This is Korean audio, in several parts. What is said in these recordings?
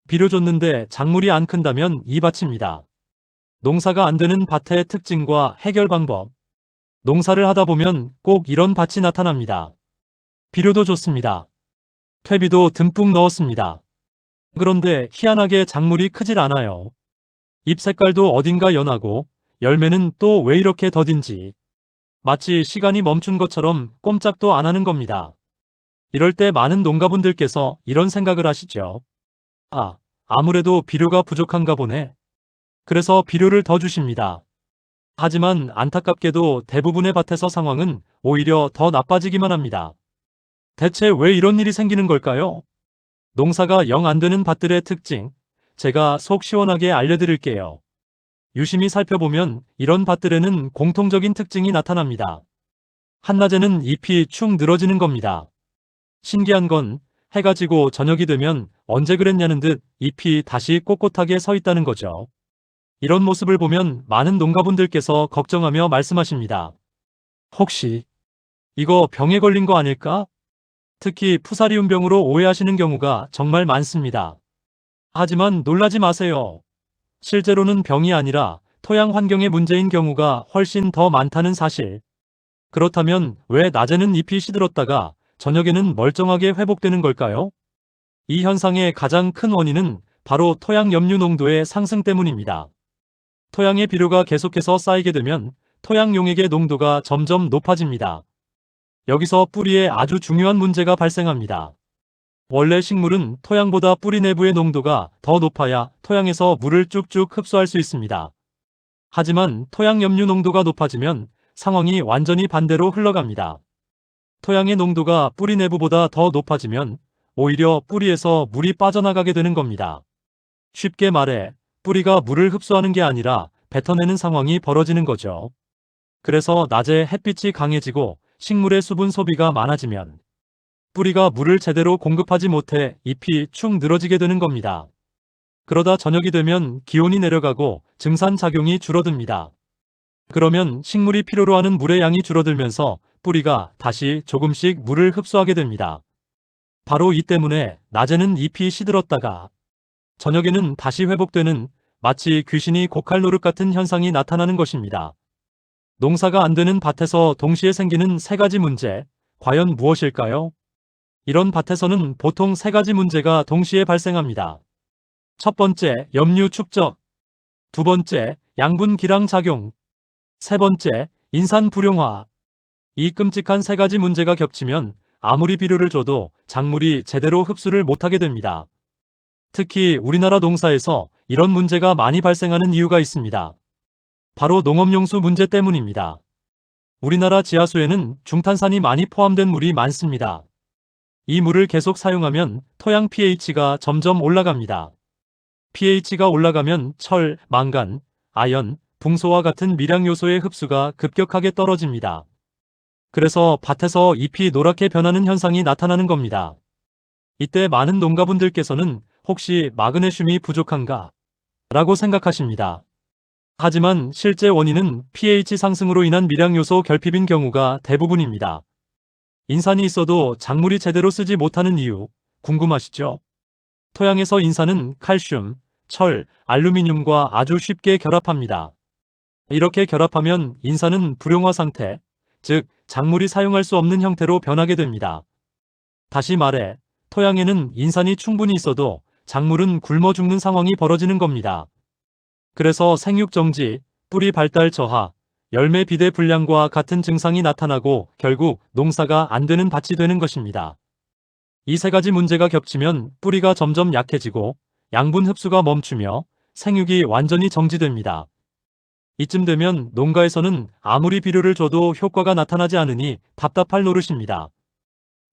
비료 줬는데 작물이 안 큰다면 이 밭입니다. 농사가 안 되는 밭의 특징과 해결 방법. 농사를 하다 보면 꼭 이런 밭이 나타납니다. 비료도 줬습니다. 퇴비도 듬뿍 넣었습니다. 그런데 희한하게 작물이 크질 않아요. 잎 색깔도 어딘가 연하고 열매는 또 왜 이렇게 더딘지 마치 시간이 멈춘 것처럼 꼼짝도 안 하는 겁니다. 이럴 때 많은 농가분들께서 이런 생각을 하시죠. 아, 아무래도 비료가 부족한가 보네. 그래서 비료를 더 주십니다. 하지만 안타깝게도 대부분의 밭에서 상황은 오히려 더 나빠지기만 합니다. 대체 왜 이런 일이 생기는 걸까요? 농사가 영 안 되는 밭들의 특징, 제가 속 시원하게 알려드릴게요. 유심히 살펴보면 이런 밭들에는 공통적인 특징이 나타납니다. 한낮에는 잎이 축 늘어지는 겁니다. 신기한 건 해가 지고 저녁이 되면 언제 그랬냐는 듯 잎이 다시 꼿꼿하게 서 있다는 거죠. 이런 모습을 보면 많은 농가분들께서 걱정하며 말씀하십니다. 혹시 이거 병에 걸린 거 아닐까? 특히 푸사리움병으로 오해하시는 경우가 정말 많습니다. 하지만 놀라지 마세요. 실제로는 병이 아니라 토양 환경의 문제인 경우가 훨씬 더 많다는 사실. 그렇다면 왜 낮에는 잎이 시들었다가 저녁에는 멀쩡하게 회복되는 걸까요? 이 현상의 가장 큰 원인은 바로 토양 염류 농도의 상승 때문입니다. 토양의 비료가 계속해서 쌓이게 되면 토양 용액의 농도가 점점 높아집니다. 여기서 뿌리에 아주 중요한 문제가 발생합니다. 원래 식물은 토양보다 뿌리 내부의 농도가 더 높아야 토양에서 물을 쭉쭉 흡수할 수 있습니다. 하지만 토양 염류 농도가 높아지면 상황이 완전히 반대로 흘러갑니다. 토양의 농도가 뿌리 내부보다 더 높아지면 오히려 뿌리에서 물이 빠져나가게 되는 겁니다. 쉽게 말해 뿌리가 물을 흡수하는 게 아니라 뱉어내는 상황이 벌어지는 거죠. 그래서 낮에 햇빛이 강해지고 식물의 수분 소비가 많아지면 뿌리가 물을 제대로 공급하지 못해 잎이 축 늘어지게 되는 겁니다. 그러다 저녁이 되면 기온이 내려가고 증산작용이 줄어듭니다. 그러면 식물이 필요로 하는 물의 양이 줄어들면서 뿌리가 다시 조금씩 물을 흡수하게 됩니다. 바로 이 때문에 낮에는 잎이 시들었다가 저녁에는 다시 회복되는 마치 귀신이 고칼노릇 같은 현상이 나타나는 것입니다. 농사가 안 되는 밭에서 동시에 생기는 세 가지 문제, 과연 무엇일까요? 이런 밭에서는 보통 세 가지 문제가 동시에 발생합니다. 첫 번째, 염류 축적. 두 번째, 양분 기랑 작용. 세 번째, 인산 불용화. 이 끔찍한 세 가지 문제가 겹치면 아무리 비료를 줘도 작물이 제대로 흡수를 못하게 됩니다. 특히 우리나라 농사에서 이런 문제가 많이 발생하는 이유가 있습니다. 바로 농업용수 문제 때문입니다. 우리나라 지하수에는 중탄산이 많이 포함된 물이 많습니다. 이 물을 계속 사용하면 토양 pH가 점점 올라갑니다. pH가 올라가면 철, 망간, 아연, 붕소와 같은 미량 요소의 흡수가 급격하게 떨어집니다. 그래서 밭에서 잎이 노랗게 변하는 현상이 나타나는 겁니다. 이때 많은 농가분들께서는 혹시 마그네슘이 부족한가? 라고 생각하십니다. 하지만 실제 원인은 pH 상승으로 인한 미량 요소 결핍인 경우가 대부분입니다. 인산이 있어도 작물이 제대로 쓰지 못하는 이유 궁금하시죠? 토양에서 인산은 칼슘, 철, 알루미늄과 아주 쉽게 결합합니다. 이렇게 결합하면 인산은 불용화 상태, 즉 작물이 사용할 수 없는 형태로 변하게 됩니다. 다시 말해 토양에는 인산이 충분히 있어도 작물은 굶어 죽는 상황이 벌어지는 겁니다. 그래서 생육 정지, 뿌리 발달 저하, 열매 비대 불량과 같은 증상이 나타나고 결국 농사가 안 되는 밭이 되는 것입니다. 이 세 가지 문제가 겹치면 뿌리가 점점 약해지고 양분 흡수가 멈추며 생육이 완전히 정지됩니다. 이쯤 되면 농가에서는 아무리 비료를 줘도 효과가 나타나지 않으니 답답할 노릇입니다.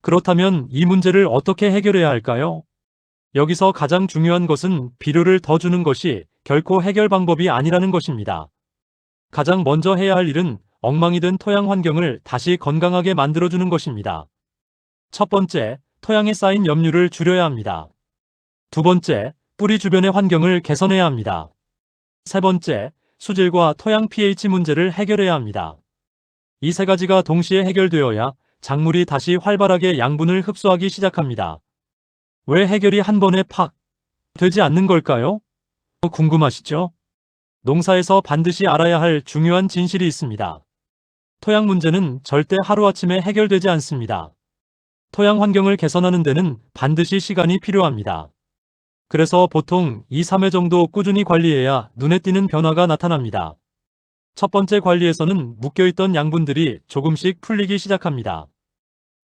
그렇다면 이 문제를 어떻게 해결해야 할까요? 여기서 가장 중요한 것은 비료를 더 주는 것이 결코 해결 방법이 아니라는 것입니다. 가장 먼저 해야 할 일은 엉망이 된 토양 환경을 다시 건강하게 만들어주는 것입니다. 첫 번째, 토양에 쌓인 염류를 줄여야 합니다. 두 번째, 뿌리 주변의 환경을 개선해야 합니다. 세 번째, 수질과 토양 pH 문제를 해결해야 합니다. 이 세 가지가 동시에 해결되어야 작물이 다시 활발하게 양분을 흡수하기 시작합니다. 왜 해결이 한 번에 팍 되지 않는 걸까요? 궁금하시죠? 농사에서 반드시 알아야 할 중요한 진실이 있습니다. 토양 문제는 절대 하루아침에 해결되지 않습니다. 토양 환경을 개선하는 데는 반드시 시간이 필요합니다. 그래서 보통 2, 3회 정도 꾸준히 관리해야 눈에 띄는 변화가 나타납니다. 첫 번째 관리에서는 묶여있던 양분들이 조금씩 풀리기 시작합니다.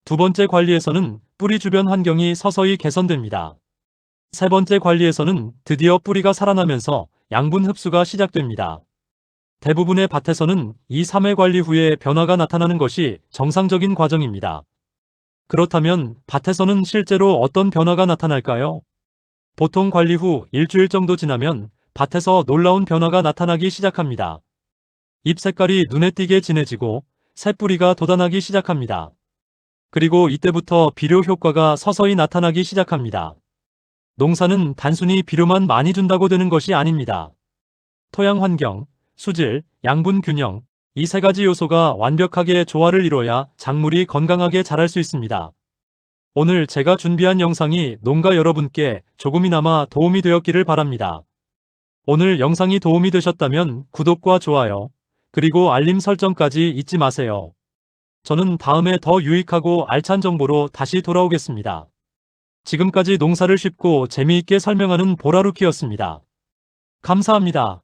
두 번째 관리에서는 뿌리 주변 환경이 서서히 개선됩니다. 세 번째 관리에서는 드디어 뿌리가 살아나면서 양분 흡수가 시작됩니다. 대부분의 밭에서는 2, 3회 관리 후에 변화가 나타나는 것이 정상적인 과정입니다. 그렇다면 밭에서는 실제로 어떤 변화가 나타날까요? 보통 관리 후 일주일 정도 지나면 밭에서 놀라운 변화가 나타나기 시작합니다. 잎 색깔이 눈에 띄게 진해지고 새뿌리가 돋아나기 시작합니다. 그리고 이때부터 비료 효과가 서서히 나타나기 시작합니다. 농사는 단순히 비료만 많이 준다고 되는 것이 아닙니다. 토양 환경, 수질, 양분 균형, 이 세 가지 요소가 완벽하게 조화를 이뤄야 작물이 건강하게 자랄 수 있습니다. 오늘 제가 준비한 영상이 농가 여러분께 조금이나마 도움이 되었기를 바랍니다. 오늘 영상이 도움이 되셨다면 구독과 좋아요, 그리고 알림 설정까지 잊지 마세요. 저는 다음에 더 유익하고 알찬 정보로 다시 돌아오겠습니다. 지금까지 농사를 쉽고 재미있게 설명하는 보라루키였습니다. 감사합니다.